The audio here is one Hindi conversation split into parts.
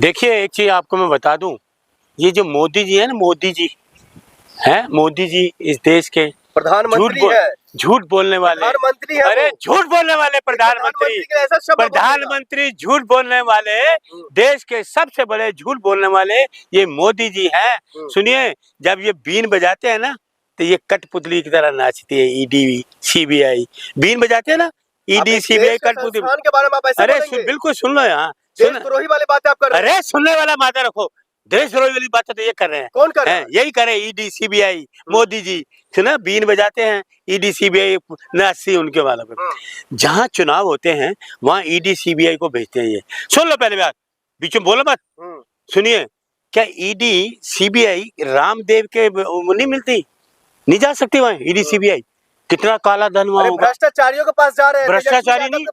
देखिए एक चीज आपको मैं बता दूं, ये जो मोदी जी है ना, मोदी जी हैं, मोदी जी इस देश के प्रधानमंत्री है, झूठ बोलने वाले, प्रधानमंत्री है। अरे झूठ बोलने वाले प्रधानमंत्री झूठ बोलने वाले, देश के सबसे बड़े झूठ बोलने वाले ये मोदी जी हैं। सुनिए, जब ये बीन बजाते हैं ना तो ये कठपुतली की तरह नाचती है। ईडी सीबीआई बीन बजाते हैं ना, ईडी सीबीआई कठपुतली के बारे में आप ऐसे बोलेंगे? बिल्कुल सुन लो, यहाँ देशद्रोही वाली बातें आप कर रहे हैं। अरे सुनने वाला माता रखो, देशद्रोही वाली बातें तो ये कर रहे हैं। कौन कर रहा है? यही करे ईडी सीबीआई मोदी जी, सुना बीन बजाते हैं ईडी सीबीआई नाचती उनके वालों पे। जहाँ चुनाव होते हैं वहाँ ईडी सीबीआई को भेजते हैं। ये सुन लो पहले बात, बीच में बोलो मत। सुनिए, क्या ईडी सीबीआई रामदेव के नहीं मिलती, नहीं जा सकती वहाँ ईडी सीबीआई? कितना काला धन वहाँ होगा। भ्रष्टाचारियों के पास जा रहे हैं, भ्रष्टाचारी नहीं,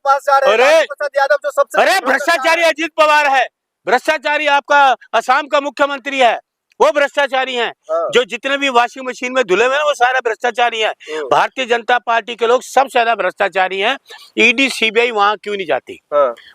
अरे भ्रष्टाचारी अजीत पवार है, भ्रष्टाचारी आपका असम का मुख्यमंत्री है, वो भ्रष्टाचारी हैं। जो जितने भी वॉशिंग मशीन में धुले हुए हैं वो सारा भ्रष्टाचारी है। भारतीय जनता पार्टी के लोग सबसे ज्यादा भ्रष्टाचारी हैं। ईडी सीबीआई वहाँ क्यों नहीं जाती?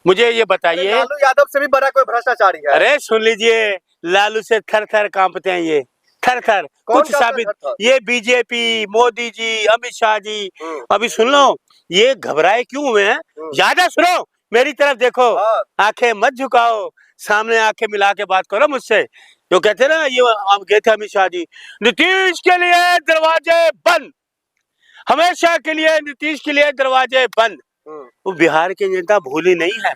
मुझे ये बताइए। लालू यादव से भी बड़ा कोई भ्रष्टाचारी है? अरे सुन लीजिए, लालू से थर थर कांपते हैं ये, थर थर। कुछ साबित, ये बीजेपी, मोदी जी, अमित शाह जी। अभी सुन लो, ये घबराए क्यों हुए हैं? ज्यादा सुनो, मेरी तरफ देखो, आंखें मत झुकाओ, सामने आंखें मिला के बात करो मुझसे। जो कहते हैं ना, ये आप गए थे अमित शाह जी, नीतीश के लिए दरवाजे बंद, हमेशा के लिए नीतीश के लिए दरवाजे बंद। वो बिहार की जनता भूली नहीं है,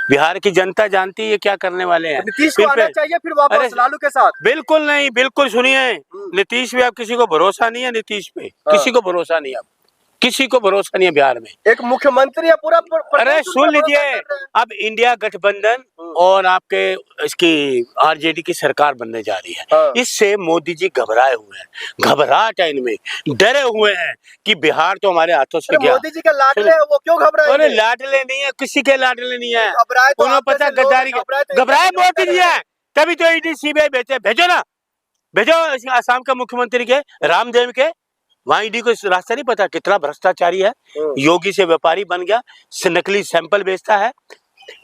बिहार की जनता जानती है क्या करने वाले हैं। नीतीश को आना चाहिए फिर वापस लालू के साथ? बिल्कुल नहीं, बिल्कुल सुनिए, नीतीश पे अब किसी को भरोसा नहीं है, नीतीश पे किसी को भरोसा नहीं है, अब किसी को भरोसा नहीं है बिहार में। एक मुख्यमंत्री है पूरा। अरे सुन लीजिए, अब इंडिया गठबंधन और आपके इसकी आरजेडी की सरकार बनने जा रही है। इससे मोदी जी घबराए हुए हैं, घबराहट है इनमें, डरे हुए हैं कि बिहार तो हमारे हाथों से गया। मोदी जी के लाडले हैं, वो क्यों घबराए? अरे लाडले नहीं है, किसी के लाडले नहीं है, उन्हें पता गद्दारी। घबराए मोदी जी है, तभी तो ईडी सीबीआई भेजे। भेजो ना, भेजो असम के मुख्यमंत्री के रामदेव के, वहाँ ईडी को रास्ता नहीं पता कितना भ्रष्टाचारी है। योगी से व्यापारी बन गया, नकली सैंपल बेचता है।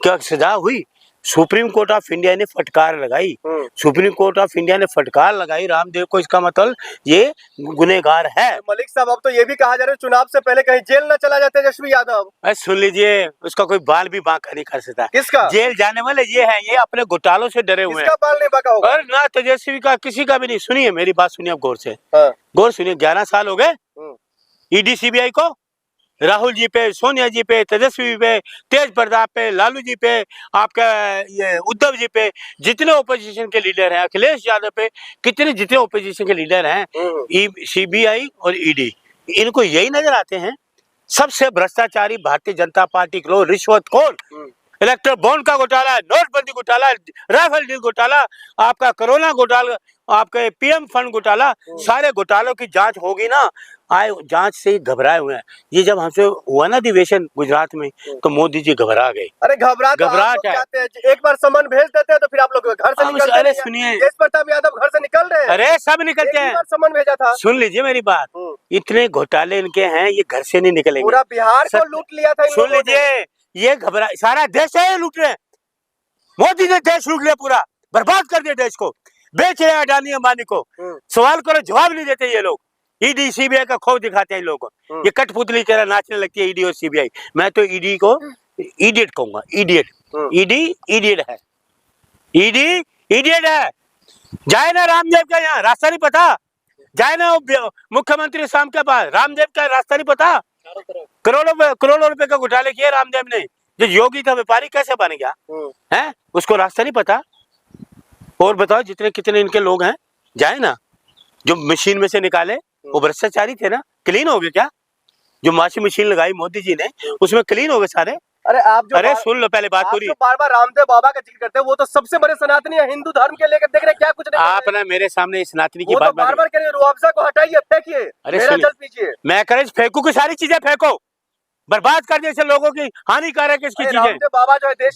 क्या सजा हुई? सुप्रीम कोर्ट ऑफ इंडिया ने फटकार लगाई, सुप्रीम कोर्ट ऑफ इंडिया ने फटकार लगाई रामदेव को। इसका मतलब ये गुनहगार है। मलिक साहब, अब तो ये भी कहा जा रहा है चुनाव से पहले कहीं जेल न चला जाते तेजस्वी यादव। सुन लीजिए, उसका कोई बाल भी बांका नहीं कर सकता। किसका? जेल जाने वाले ये है, ये अपने घोटालों से डरे हुए हैं। किसका बाल नहीं बांका होगा? और ना तेजस्वी का, किसी का भी नहीं। सुनिए मेरी बात, सुनिए आप गौर से, गौर सुनिए। 11 साल हो गए ईडी सीबीआई को, राहुल जी पे, सोनिया जी पे, तेजस्वी पे, तेज प्रताप पे, लालू जी पे, आपका ये उद्धव जी पे, जितने ओपोजिशन के लीडर हैं, अखिलेश यादव पे, कितने जितने ओपोजिशन के लीडर हैं, सीबीआई और ईडी, इनको यही नजर आते हैं सबसे भ्रष्टाचारी भारतीय जनता पार्टी के लोग, रिश्वतखोर। इलेक्ट्रल बॉन्ड का घोटाला, नोटबंदी घोटाला, राफेल डील घोटाला, आपका कोरोना घोटाला, आपके पीएम फंड घोटाला, सारे घोटालों की जांच होगी ना। आए जांच से घबराए हुए हैं। ये जब हमसे हुआ ना अधिवेशन गुजरात में, तो मोदी जी घबरा गए। अरे घबराहट है। एक बार समन भेज देते हैं तो फिर आप लोग घर से निकलते हैं। अरे सुनिए, तेज प्रताप यादव घर से निकल रहे हैं। अरे सब निकलते हैं। समन भेजा था। सुन लीजिए मेरी बात, इतने घोटाले इनके हैं, ये घर से नहीं निकलेंगे। पूरा बिहार को लूट लिया था। सुन लीजिए, ये घबरा, सारा देश है लूट रहे हैं। मोदी ने देश लूट लिया, पूरा बर्बाद कर दिया देश को, बेच रहे अडानी अंबानी को। सवाल करो, जवाब नहीं देते ये लोग। ईडी सीबीआई का खौफ दिखाते हैं इन लोगों को। ये कठपुतली की तरह नाचने लगती है ईडी और सीबीआई। मैं तो ईडी को इडियट कहूंगा, इडियट। ईडी इडियट है, ईडी इडियट है। जाए ना रामदेव का यहाँ रास्ता नहीं पता, जाए ना मुख्यमंत्री शाम के पास, रामदेव का रास्ता नहीं पता। करोड़ों रुपए का घोटाले किए रामदेव ने। जो योगी था व्यापारी कैसे बन गया है, उसको रास्ता नहीं पता। और बताओ जितने कितने इनके लोग हैं, जाए ना, जो मशीन में से निकाले वो भ्रष्टाचारी थे ना, क्लीन हो गए क्या? जो वॉशिंग मशीन लगाई मोदी जी ने, उसमें क्लीन हो गए सारे। अरे आप जो सुन लो पहले बात पूरी। बार बार रामदेव बाबा का जिक्र करते हैं, वो तो सबसे बड़े सनातनी है, हिंदू धर्म के लेकर देख रहे क्या कुछ नहीं। आप ना मेरे सामने सनातनी की बात बार बार कह रहे, रुआवजा को हटाइए, फेंकिए, मेरा जल पीजिए। मैं करे फेंकू की सारी चीजें फेंको, बर्बाद कर दिए लोगों की, हानिकारक इसकी चीजें। बाबा जो है देश